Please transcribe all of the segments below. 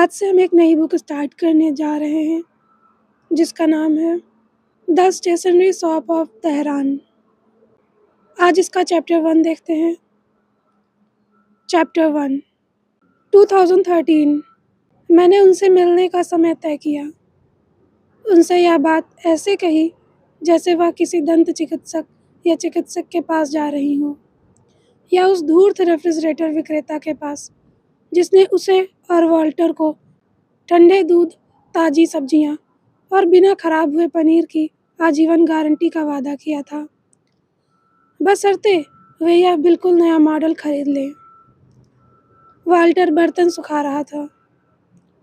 आज से हम एक नई बुक स्टार्ट करने जा रहे हैं जिसका नाम है the stationery shop of Tehran. आज इसका चैप्टर 1 देखते हैं। चैप्टर 1 2013 मैंने उनसे मिलने का समय तय किया। उनसे यह बात ऐसे कही जैसे वह किसी दंत चिकित्सक या चिकित्सक के पास जा रही हो, या उस धूर्त रेफ्रिजरेटर विक्रेता के पास जिसने उसे और वॉल्टर को ठंडे दूध, ताज़ी सब्जियां और बिना खराब हुए पनीर की आजीवन गारंटी का वादा किया था, बशर्ते वे यह बिल्कुल नया मॉडल खरीद लें। वाल्टर बर्तन सुखा रहा था।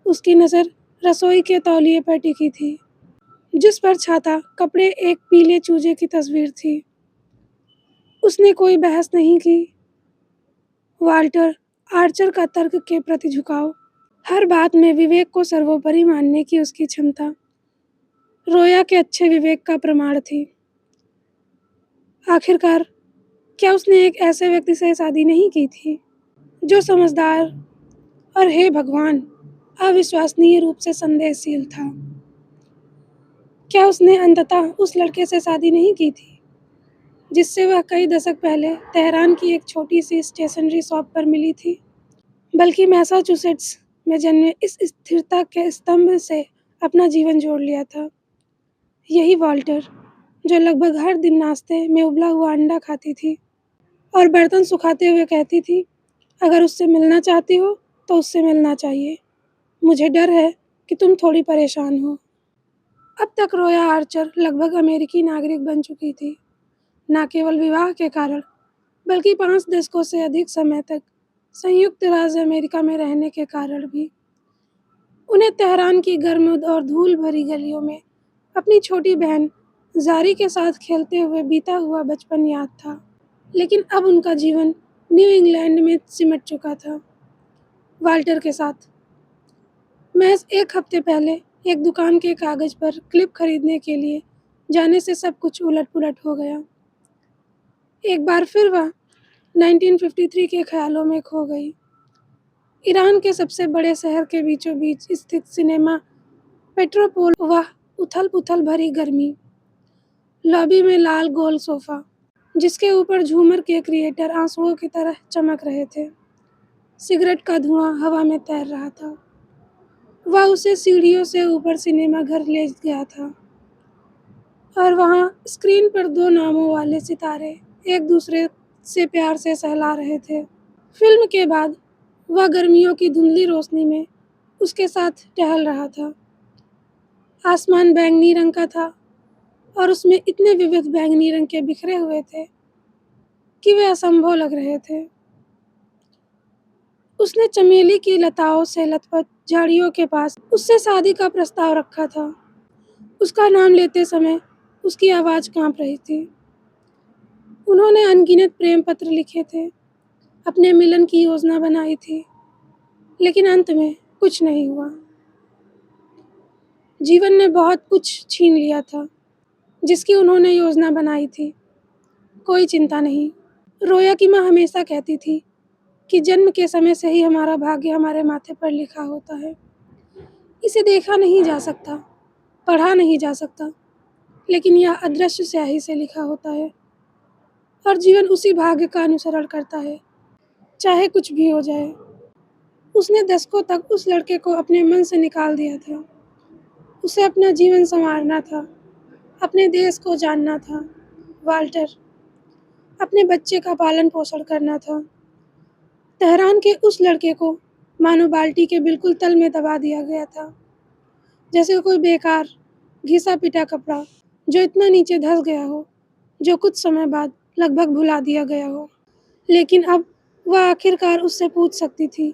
उसकी नज़र रसोई के तौलिए पर टिकी थी जिस पर छाता कपड़े एक पीले चूजे की तस्वीर थी। उसने कोई बहस नहीं की। वाल्टर आर्चर का तर्क के प्रति झुकाव, हर बात में विवेक को सर्वोपरि मानने की उसकी क्षमता रोया के अच्छे विवेक का प्रमाण थी। आखिरकार क्या उसने एक ऐसे व्यक्ति से शादी नहीं की थी जो समझदार और हे भगवान अविश्वसनीय रूप से संदेहशील था? क्या उसने अंततः उस लड़के से शादी नहीं की थी जिससे वह कई दशक पहले तेहरान की एक छोटी सी स्टेशनरी शॉप पर मिली थी, बल्कि मैसाचुसेट्स में जन्मे इस स्थिरता के स्तंभ से अपना जीवन जोड़ लिया था? यही वॉल्टर जो लगभग हर दिन नाश्ते में उबला हुआ अंडा खाती थी और बर्तन सुखाते हुए कहती थी, अगर उससे मिलना चाहती हो तो उससे मिलना चाहिए। मुझे डर है कि तुम थोड़ी परेशान हो। अब तक रोया आर्चर लगभग अमेरिकी नागरिक बन चुकी थी, न केवल विवाह के कारण बल्कि 5 दशकों से अधिक समय तक संयुक्त राज्य अमेरिका में रहने के कारण भी। उन्हें तेहरान की गर्म और धूल भरी गलियों में अपनी छोटी बहन जारी के साथ खेलते हुए बीता हुआ बचपन याद था, लेकिन अब उनका जीवन न्यू इंग्लैंड में सिमट चुका था। वाल्टर के साथ महज 1 हफ्ते पहले एक दुकान के कागज पर क्लिप खरीदने के लिए जाने से सब कुछ उलट-पुलट हो गया। एक बार फिर वह 1953 के ख्यालों में खो गई। ईरान के सबसे बड़े शहर के बीचों बीच स्थित सिनेमा पेट्रोपोल, वह उथल-पुथल भरी गर्मी, लॉबी में लाल गोल सोफा जिसके ऊपर झूमर के क्रिएटर आंसुओं की तरह चमक रहे थे। सिगरेट का धुआं हवा में तैर रहा था। वह उसे सीढ़ियों से ऊपर सिनेमा घर ले गया था और वहाँ स्क्रीन पर 2 नामों वाले सितारे एक दूसरे से प्यार से सहला रहे थे। फिल्म के बाद वह गर्मियों की धुंधली रोशनी में उसके साथ टहल रहा था। आसमान बैंगनी रंग का था और उसमें इतने विविध बैंगनी रंग के बिखरे हुए थे कि वे असंभव लग रहे थे। उसने चमेली की लताओं से लथपथ झाड़ियों के पास उससे शादी का प्रस्ताव रखा था। उसका नाम लेते समय उसकी आवाज़ कांप रही थी। उन्होंने अनगिनत प्रेम पत्र लिखे थे, अपने मिलन की योजना बनाई थी, लेकिन अंत में कुछ नहीं हुआ। जीवन ने बहुत कुछ छीन लिया था जिसकी उन्होंने योजना बनाई थी। कोई चिंता नहीं। रोया की माँ हमेशा कहती थी कि जन्म के समय से ही हमारा भाग्य हमारे माथे पर लिखा होता है। इसे देखा नहीं जा सकता, पढ़ा नहीं जा सकता, लेकिन यह अदृश्य स्याही से लिखा होता है और जीवन उसी भाग्य का अनुसरण करता है, चाहे कुछ भी हो जाए। उसने दशकों तक उस लड़के को अपने मन से निकाल दिया था। उसे अपना जीवन संवारना था, अपने देश को जानना था। वाल्टर, अपने बच्चे का पालन पोषण करना था। तेहरान के उस लड़के को मानो बाल्टी के बिल्कुल तल में दबा दिया गया था, जैसे कोई बेकार घिसा पिटा कपड़ा जो इतना नीचे धंस गया हो, जो कुछ समय बाद लगभग भुला दिया गया हो। लेकिन अब वह आखिरकार उससे पूछ सकती थी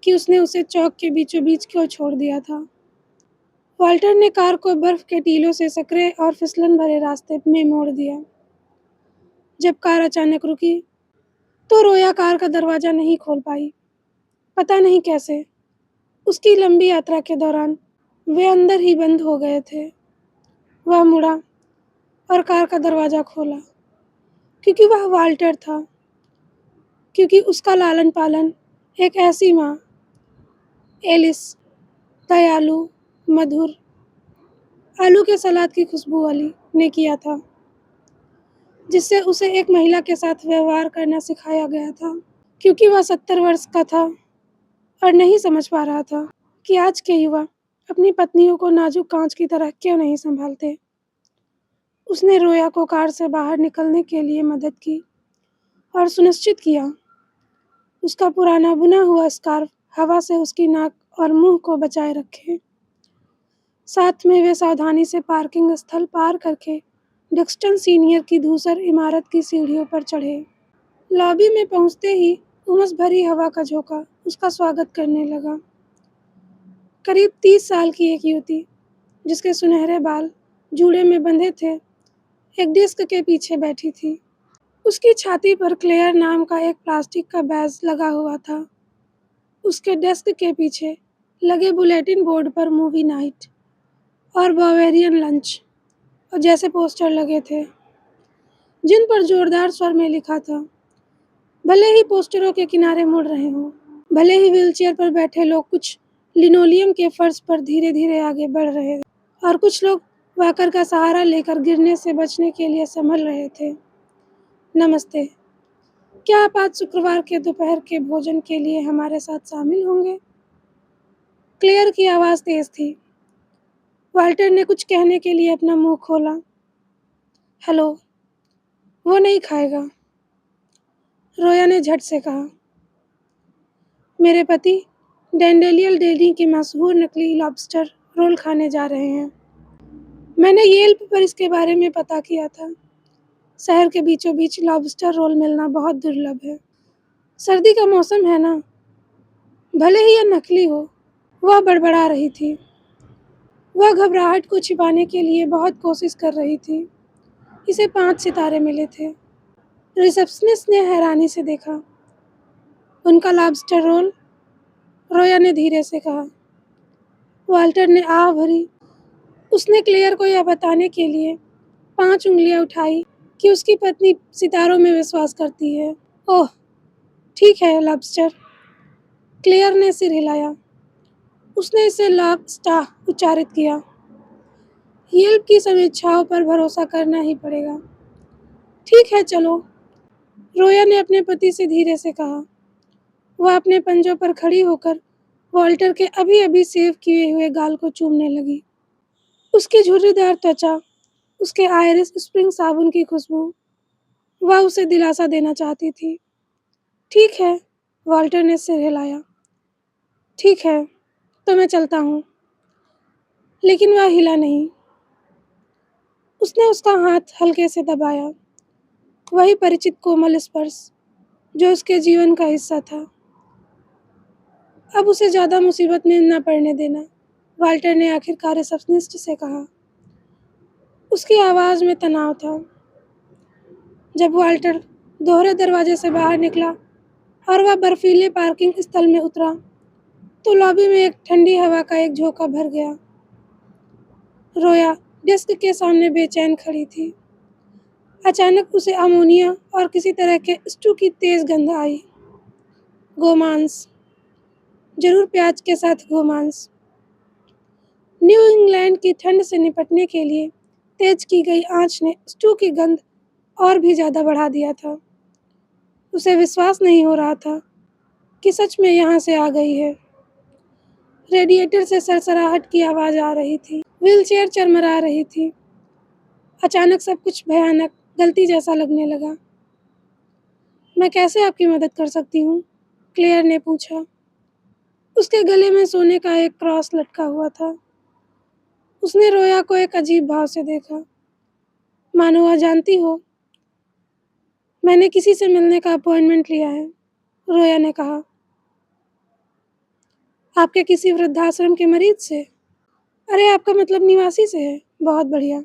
कि उसने उसे चौक के बीचों बीच क्यों छोड़ दिया था। वाल्टर ने कार को बर्फ के टीलों से सकरे और फिसलन भरे रास्ते में मोड़ दिया। जब कार अचानक रुकी तो रोया कार का दरवाज़ा नहीं खोल पाई। पता नहीं कैसे उसकी लंबी यात्रा के दौरान वे अंदर ही बंद हो गए थे। वह मुड़ा और कार का दरवाज़ा खोला, क्योंकि वह वाल्टर था, क्योंकि उसका लालन पालन एक ऐसी माँ, एलिस, दयालु, मधुर, आलू के सलाद की खुशबू वाली ने किया था, जिससे उसे एक महिला के साथ व्यवहार करना सिखाया गया था। क्योंकि वह 70 वर्ष का था और नहीं समझ पा रहा था कि आज के युवा अपनी पत्नियों को नाजुक कांच की तरह क्यों नहीं संभालते। उसने रोया को कार से बाहर निकलने के लिए मदद की और सुनिश्चित किया उसका पुराना बुना हुआ स्कार्फ हवा से उसकी नाक और मुंह को बचाए रखे। साथ में वे सावधानी से पार्किंग स्थल पार करके डक्स्टन सीनियर की धूसर इमारत की सीढ़ियों पर चढ़े। लॉबी में पहुंचते ही उमस भरी हवा का झोंका उसका स्वागत करने लगा। करीब 30 साल की एक युवती, जिसके सुनहरे बाल जूड़े में बंधे थे, एक डेस्क के पीछे बैठी थी। उसकी छाती पर क्लेयर नाम का एक प्लास्टिक का बैज लगा हुआ था। उसके डेस्क के पीछे लगे बुलेटिन बोर्ड पर मूवी नाइट और बावेरियन लंच और जैसे पोस्टर लगे थे, जिन पर जोरदार स्वर में लिखा था, भले ही पोस्टरों के किनारे मुड़ रहे हों, भले ही व्हीलचेयर पर बैठे लोग कुछ लिनोलियम के फर्श पर धीरे धीरे आगे बढ़ रहे और कुछ लोग वॉकर का सहारा लेकर गिरने से बचने के लिए संभल रहे थे। नमस्ते, क्या आप आज शुक्रवार के दोपहर के भोजन के लिए हमारे साथ शामिल होंगे? क्लेयर की आवाज़ तेज थी। वाल्टर ने कुछ कहने के लिए अपना मुंह खोला। हेलो, वो नहीं खाएगा, रोया ने झट से कहा। मेरे पति डेंडेलियल डेली के मशहूर नकली लॉबस्टर रोल खाने जा रहे हैं। मैंने येल्प पर इसके बारे में पता किया था। शहर के बीचों बीच लॉबस्टर रोल मिलना बहुत दुर्लभ है। सर्दी का मौसम है ना, भले ही यह नकली हो, वह बड़बड़ा रही थी। वह घबराहट को छिपाने के लिए बहुत कोशिश कर रही थी। इसे 5 सितारे मिले थे। रिसेप्शनिस्ट ने हैरानी से देखा। उनका लॉबस्टर रोल, रोया ने धीरे से कहा। वाल्टर ने आह भरी। उसने क्लेयर को यह बताने के लिए 5 उंगलियां उठाई कि उसकी पत्नी सितारों में विश्वास करती है। ओह, ठीक है लॉबस्टर। क्लेयर ने सिर हिलाया। उसने इसे लॉबस्टर उच्चारित किया। येल्प की समीक्षाओं पर भरोसा करना ही पड़ेगा। ठीक है, चलो, रोया ने अपने पति से धीरे से कहा। वह अपने पंजों पर खड़ी होकर वाल्टर के अभी-अभी सेव किए हुए गाल को चूमने लगी। उसकी झुर्रीदार त्वचा, उसके आयरिस स्प्रिंग साबुन की खुशबू, वह उसे दिलासा देना चाहती थी। ठीक है, वाल्टर ने सिर हिलाया। ठीक है, तो मैं चलता हूँ। लेकिन वह हिला नहीं। उसने उसका हाथ हल्के से दबाया, वही परिचित कोमल स्पर्श जो उसके जीवन का हिस्सा था। अब उसे ज़्यादा मुसीबत में न पड़ने देना, वाल्टर ने आखिरकार रिसेप्शनिस्ट से कहा। उसकी आवाज़ में तनाव था। जब वाल्टर दोहरे दरवाजे से बाहर निकला और वह बर्फीले पार्किंग स्थल में उतरा, तो लॉबी में एक ठंडी हवा का एक झोंका भर गया। रोया डेस्क के सामने बेचैन खड़ी थी। अचानक उसे अमोनिया और किसी तरह के स्टू की तेज गंध आई। गोमांस, जरूर प्याज के साथ गोमांस। न्यू इंग्लैंड की ठंड से निपटने के लिए तेज की गई आंच ने स्टू की गंध और भी ज़्यादा बढ़ा दिया था। उसे विश्वास नहीं हो रहा था कि सच में यहाँ से आ गई है। रेडिएटर से सरसराहट की आवाज़ आ रही थी। व्हीलचेयर चरमरा रही थी। अचानक सब कुछ भयानक गलती जैसा लगने लगा। मैं कैसे आपकी मदद कर सकती हूँ? क्लेयर ने पूछा। उसके गले में सोने का एक क्रॉस लटका हुआ था। उसने रोया को एक अजीब भाव से देखा। मानो वह जानती हो। मैंने किसी से मिलने का अपॉइंटमेंट लिया है, रोया ने कहा। आपके किसी वृद्धाश्रम के मरीज से? अरे, आपका मतलब निवासी से है। बहुत बढ़िया।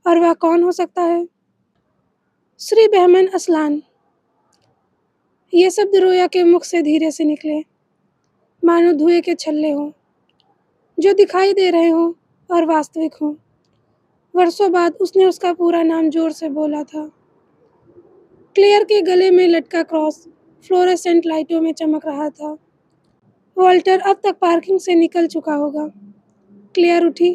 और वह कौन हो सकता है? श्री बहमन असलान। ये शब्द रोया के मुख से धीरे से निकले, मानो धुएं के छल्ले हों, जो दिखाई दे रहे हों और वास्तविक हों। वर्षों बाद उसने उसका पूरा नाम जोर से बोला था। क्लेयर के गले में लटका क्रॉस फ्लोरेसेंट लाइटों में चमक रहा था। वॉल्टर अब तक पार्किंग से निकल चुका होगा। क्लेयर उठी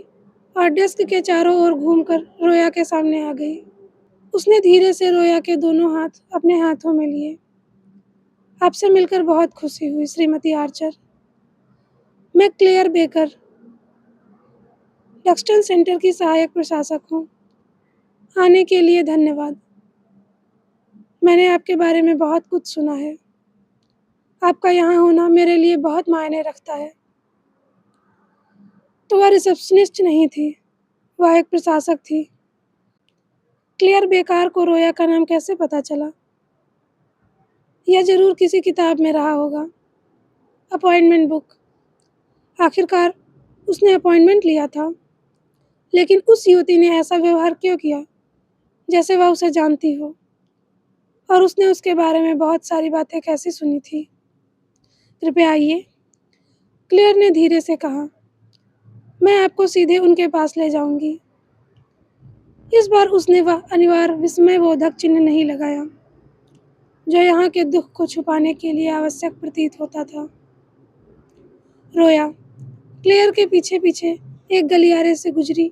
और डेस्क के चारों ओर घूमकर रोया के सामने आ गई। उसने धीरे से रोया के दोनों हाथ अपने हाथों में लिए। आपसे मिलकर बहुत खुशी हुई श्रीमती आर्चर। मैं क्लेयर बेकर, लक्सटन सेंटर की सहायक प्रशासक हूँ। आने के लिए धन्यवाद। मैंने आपके बारे में बहुत कुछ सुना है। आपका यहाँ होना मेरे लिए बहुत मायने रखता है। तो वह रिसेप्शनिस्ट नहीं थी, वह एक प्रशासक थी। क्लेयर बेकार को रोया का नाम कैसे पता चला? यह जरूर किसी किताब में रहा होगा। Appointment book. आखिरकार उसने अपॉइंटमेंट लिया था, लेकिन उस युवती ने ऐसा व्यवहार क्यों किया जैसे वह उसे जानती हो? और उसने उसके बारे में बहुत सारी बातें कैसी सुनी थी? कृपया आइए, क्लेयर ने धीरे से कहा। मैं आपको सीधे उनके पास ले जाऊंगी। इस बार उसने वह अनिवार्य विस्मयबोधक चिन्ह नहीं लगाया जो यहाँ के दुख को छुपाने के लिए आवश्यक प्रतीत होता था। रोया क्लेयर के पीछे पीछे एक गलियारे से गुजरी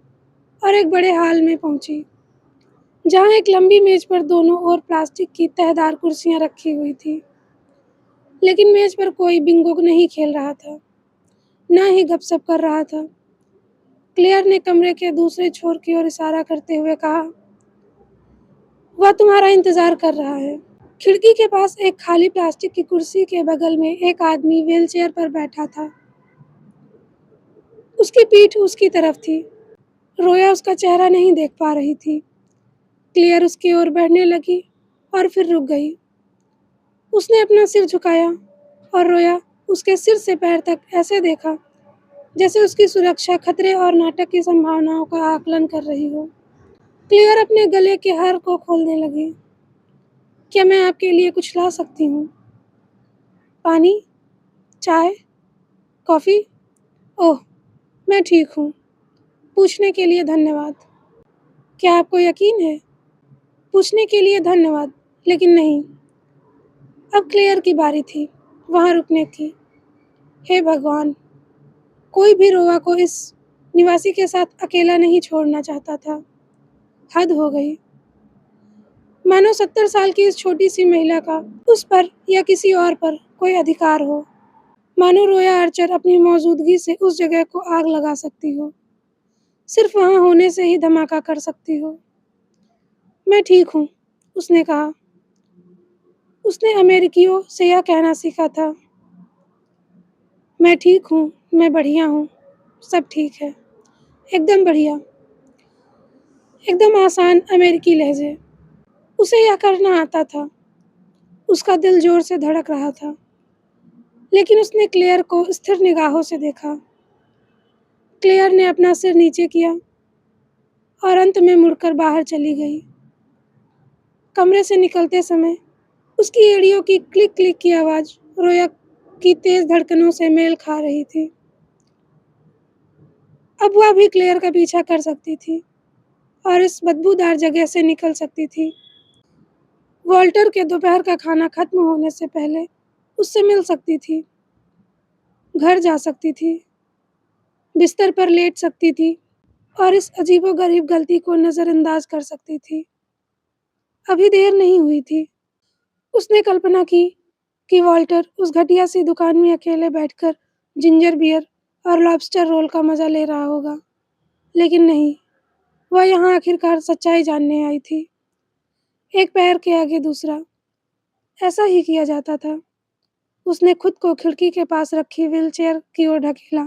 और एक बड़े हॉल में पहुंची, जहाँ एक लंबी मेज पर दोनों ओर प्लास्टिक की तहदार कुर्सियां रखी हुई थी। लेकिन मेज पर कोई बिंगो नहीं खेल रहा था, न ही गपशप कर रहा था। क्लेयर ने कमरे के दूसरे छोर की ओर इशारा करते हुए कहा, वह तुम्हारा इंतजार कर रहा है। खिड़की के पास एक खाली प्लास्टिक की कुर्सी के बगल में एक आदमी व्हीलचेयर पर बैठा था। उसकी पीठ उसकी तरफ थी। रोया उसका चेहरा नहीं देख पा रही थी। क्लेयर उसकी ओर बढ़ने लगी और फिर रुक गई। उसने अपना सिर झुकाया और रोया उसके सिर से पैर तक ऐसे देखा जैसे उसकी सुरक्षा खतरे और नाटक की संभावनाओं का आकलन कर रही हो। क्लेयर अपने गले के हार को खोलने लगी। क्या मैं आपके लिए कुछ ला सकती हूँ? पानी? चाय? कॉफ़ी? ओह, मैं ठीक हूँ। पूछने के लिए धन्यवाद। क्या आपको यकीन है? पूछने के लिए धन्यवाद, लेकिन नहीं। अब क्लेयर की बारी थी वहाँ रुकने की। हे भगवान, कोई भी रोआ को इस निवासी के साथ अकेला नहीं छोड़ना चाहता था। हद हो गई। मानो 70 साल की इस छोटी सी महिला का उस पर या किसी और पर कोई अधिकार हो। मानो रोया आर्चर अपनी मौजूदगी से उस जगह को आग लगा सकती हो, सिर्फ वहाँ होने से ही धमाका कर सकती हो। मैं ठीक हूँ, उसने कहा। उसने अमेरिकियों से यह कहना सीखा था। मैं ठीक हूँ, मैं बढ़िया हूँ, सब ठीक है, एकदम बढ़िया। एकदम आसान अमेरिकी लहजे। उसे यह करना आता था। उसका दिल जोर से धड़क रहा था, लेकिन उसने क्लेयर को स्थिर निगाहों से देखा। क्लेयर ने अपना सिर नीचे किया और अंत में मुड़कर बाहर चली गई। कमरे से निकलते समय उसकी एड़ियों की क्लिक क्लिक की आवाज़ रोया की तेज धड़कनों से मेल खा रही थी। अब वह भी क्लेयर का पीछा कर सकती थी और इस बदबूदार जगह से निकल सकती थी। वॉल्टर के दोपहर का खाना खत्म होने से पहले उससे मिल सकती थी, घर जा सकती थी, बिस्तर पर लेट सकती थी और इस अजीबोगरीब गलती को नज़रअंदाज कर सकती थी। अभी देर नहीं हुई थी। उसने कल्पना की कि वॉल्टर उस घटिया सी दुकान में अकेले बैठकर जिंजर बियर और लॉबस्टर रोल का मज़ा ले रहा होगा, लेकिन नहीं, वह यहाँ आखिरकार सच्चाई जानने आई थी। एक पैर के आगे दूसरा, ऐसा ही किया जाता था। उसने खुद को खिड़की के पास रखी व्हीलचेयर की ओर ढकेला।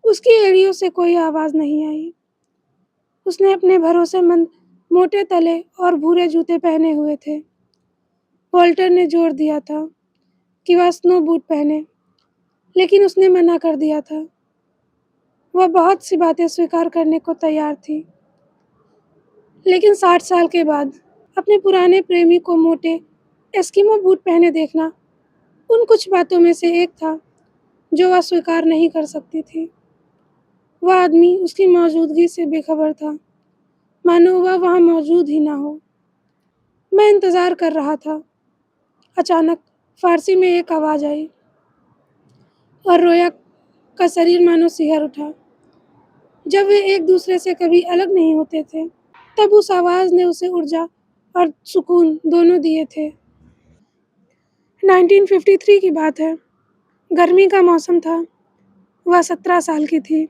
उसकी एड़ियों से कोई आवाज़ नहीं आई। उसने अपने भरोसेमंद मोटे तले और भूरे जूते पहने हुए थे। वॉल्टर ने जोर दिया था कि वह स्नो बूट पहने, लेकिन उसने मना कर दिया था। वह बहुत सी बातें स्वीकार करने को तैयार थी, लेकिन 60 साल के बाद अपने पुराने प्रेमी को मोटे एस्किमो बूट पहने देखना उन कुछ बातों में से एक था जो वह स्वीकार नहीं कर सकती थी। वह आदमी उसकी मौजूदगी से बेखबर था, मानो वह वहाँ मौजूद ही ना हो। मैं इंतज़ार कर रहा था। अचानक फारसी में एक आवाज़ आई। और रोया का शरीर मानो सिहर उठा। जब वे एक दूसरे से कभी अलग नहीं होते थे, तब उस आवाज़ ने उसे ऊर्जा और सुकून दोनों दिए थे। 1953 की बात है। गर्मी का मौसम था। वह 17 साल की थी।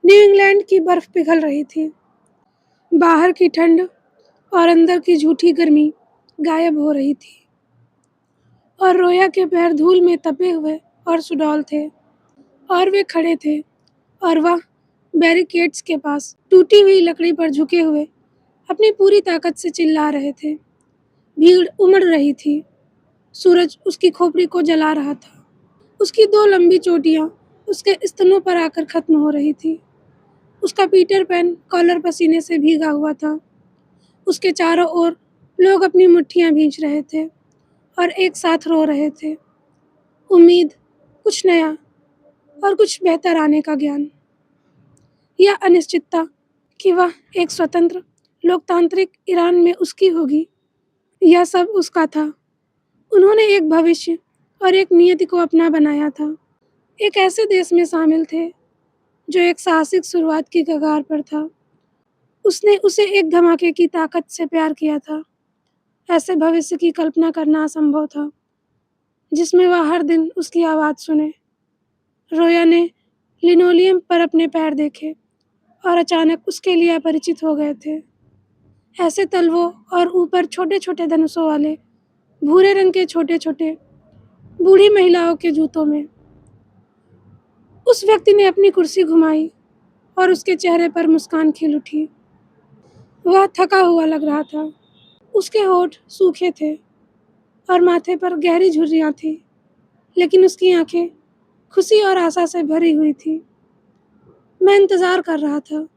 न्यू इंग्लैंड की बर्फ पिघल रही थी। बाहर की ठंड और अंदर की झूठी गर्मी गायब हो रही थी। और रोया के पैर धूल में तपे हुए और सुडौल थे। और वे खड़े थे और वह बैरिकेड्स के पास टूटी हुई लकड़ी पर झुके हुए अपनी पूरी ताकत से चिल्ला रहे थे। भीड़ उमड़ रही थी। सूरज उसकी खोपड़ी को जला रहा था। उसकी 2 लंबी चोटियां उसके स्तनों पर आकर खत्म हो रही थी। उसका पीटर पैन कॉलर पसीने से भीगा हुआ था। उसके चारों ओर लोग अपनी मुट्ठियां भींच रहे थे और एक साथ रो रहे थे। उम्मीद, कुछ नया और कुछ बेहतर आने का ज्ञान। या अनिश्चितता कि वह एक स्वतंत्र, लोकतांत्रिक ईरान में उसकी होगी। यह सब उसका था। उन्होंने एक भविष्य और एक नियति को अपना बनाया था। एक ऐसे देश में शामिल थे जो एक साहसिक शुरुआत की कगार पर था। उसने उसे एक धमाके की ताकत से प्यार किया था। ऐसे भविष्य की कल्पना करना असंभव था, जिसमें वह हर दिन उसकी आवाज़ सुने। रोया ने लिनोलियम पर अपने पैर देखे और अचानक उसके लिए अपरिचित हो गए थे। ऐसे तलवों और ऊपर छोटे-छोटे धनुषों वाले, भूरे रंग के छोटे-छोटे, बूढ़ी महिलाओं के जूतों में। उस व्यक्ति ने अपनी कुर्सी घुमाई और उसके चेहरे पर मुस्कान खिल उठी। वह थका हुआ लग रहा था। उसके होंठ सूखे थे और माथे पर गहरी झुर्रियाँ थीं, लेकिन उसकी आंखें खुशी और आशा से भरी हुई थीं। मैं इंतज़ार कर रहा था,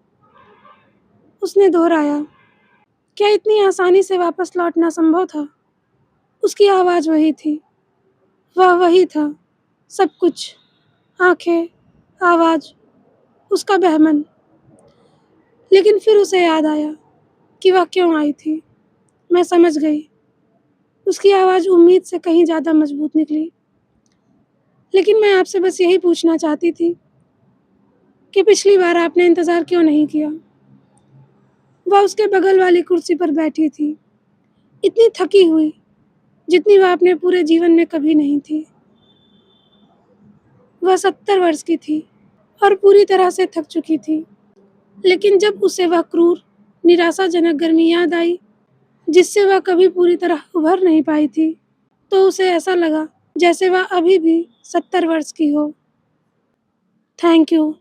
उसने दोहराया। क्या इतनी आसानी से वापस लौटना संभव था? उसकी आवाज़ वही थी। वह वही था, सब कुछ। आंखें, आवाज़, उसका बहमन। लेकिन फिर उसे याद आया कि वह क्यों आई थी। मैं समझ गई। उसकी आवाज़ उम्मीद से कहीं ज़्यादा मजबूत निकली। लेकिन मैं आपसे बस यही पूछना चाहती थी कि पिछली बार आपने इंतज़ार क्यों नहीं किया? वह उसके बगल वाली कुर्सी पर बैठी थी, इतनी थकी हुई जितनी वह अपने पूरे जीवन में कभी नहीं थी। वह 70 वर्ष की थी और पूरी तरह से थक चुकी थी। लेकिन जब उसे वह क्रूर, निराशाजनक गर्मी याद आई, जिससे वह कभी पूरी तरह उभर नहीं पाई थी, तो उसे ऐसा लगा जैसे वह अभी भी 70 वर्ष की हो। Thank you.